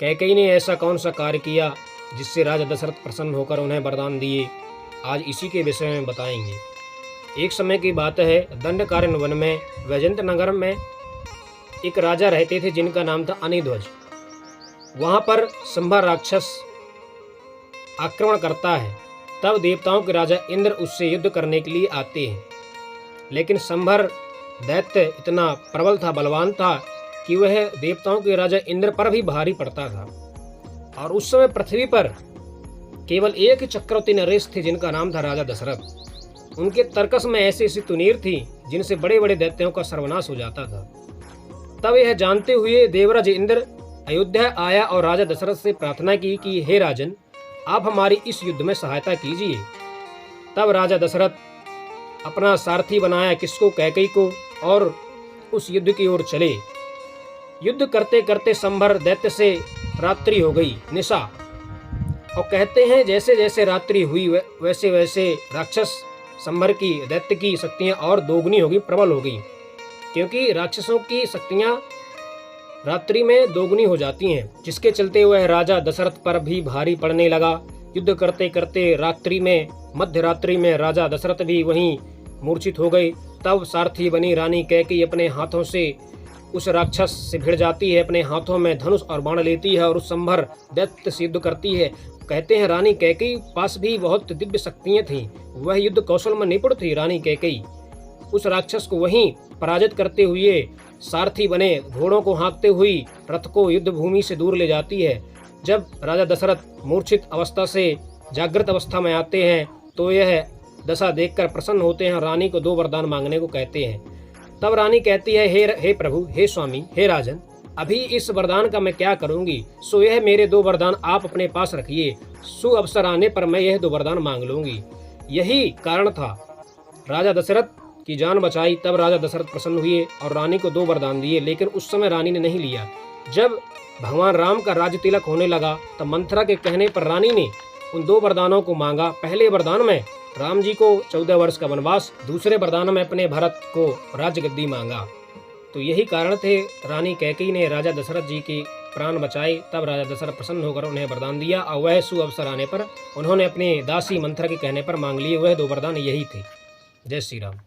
कैकेयी ने ऐसा कौन सा कार्य किया जिससे राजा दशरथ प्रसन्न होकर उन्हें वरदान दिए, आज इसी के विषय में बताएंगे। एक समय की बात है, दंडकारण्य वन में वैजयंत नगर में एक राजा रहते थे जिनका नाम था अनिध्वज। वहाँ पर संभर राक्षस आक्रमण करता है। तब देवताओं के राजा इंद्र उससे युद्ध करने के लिए आते हैं, लेकिन संभर दैत्य इतना प्रबल था, बलवान था कि वह देवताओं के राजा इंद्र पर भी भारी पड़ता था। और उस समय पृथ्वी पर केवल एक ही चक्रवर्ती नरेश थे जिनका नाम था राजा दशरथ। उनके तर्कस में ऐसी ऐसी तुनीर थी जिनसे बड़े बड़े दैत्यों का सर्वनाश हो जाता था। तब यह जानते हुए देवराज इंद्र अयोध्या आया और राजा दशरथ से प्रार्थना की कि हे राजन, आप हमारी इस युद्ध में सहायता कीजिए। तब राजा दशरथ अपना सारथी बनाया, किसको, कैकेयी को, और उस युद्ध की ओर चले। युद्ध करते करते संभर दैत्य से रात्रि हो गई, निशा। और कहते हैं जैसे जैसे रात्रि हुई वैसे वैसे राक्षस संभर की, दैत्य की शक्तियां और दोगुनी हो गई, प्रबल हो गई, क्योंकि राक्षसों की शक्तियां रात्रि में दोगुनी हो जाती हैं, जिसके चलते वह राजा दशरथ पर भी भारी पड़ने लगा। युद्ध करते करते रात्रि में, मध्य रात्रि में राजा दशरथ भी वहीं मूर्छित हो गए। तब सारथी बनी रानी कैकेयी अपने हाथों से उस राक्षस से भिड़ जाती है, अपने हाथों में धनुष और बाण लेती है और उस संभर दैत्य से युद्ध करती है। कहते हैं रानी कैकेयी पास भी बहुत दिव्य शक्तियां थीं, वह युद्ध कौशल में निपुण थी। रानी कैकेयी उस राक्षस को वहीं पराजित करते हुए सारथी बने घोड़ों को हाँकते हुई रथ को युद्ध भूमि से दूर ले जाती है। जब राजा दशरथ मूर्छित अवस्था से जागृत अवस्था में आते हैं तो यह दशा देखकर प्रसन्न होते हैं, रानी को 2 वरदान मांगने को कहते हैं। तब रानी कहती है, हे प्रभु, हे स्वामी, हे राजन, अभी इस वरदान का मैं क्या करूंगी, सो यह मेरे 2 वरदान आप अपने पास रखिए, सु अवसर आने पर मैं यह 2 वरदान मांग लूंगी। यही कारण था राजा दशरथ की जान बचाई। तब राजा दशरथ प्रसन्न हुए और रानी को 2 वरदान दिए, लेकिन उस समय रानी ने नहीं लिया। जब भगवान राम का राज्य तिलक होने लगा तब मंथरा के कहने पर रानी ने उन 2 वरदानों को मांगा। पहले वरदान में राम जी को 14 वर्ष का वनवास, दूसरे वरदान में अपने भरत को राज्य गद्दी मांगा। तो यही कारण थे रानी कैकेयी ने राजा दशरथ जी के प्राण बचाए। तब राजा दशरथ प्रसन्न होकर उन्हें वरदान दिया और वह सु अवसर आने पर उन्होंने अपने दासी मंथरा के कहने पर मांग लिए। वह 2 वरदान यही थे। जय श्री राम।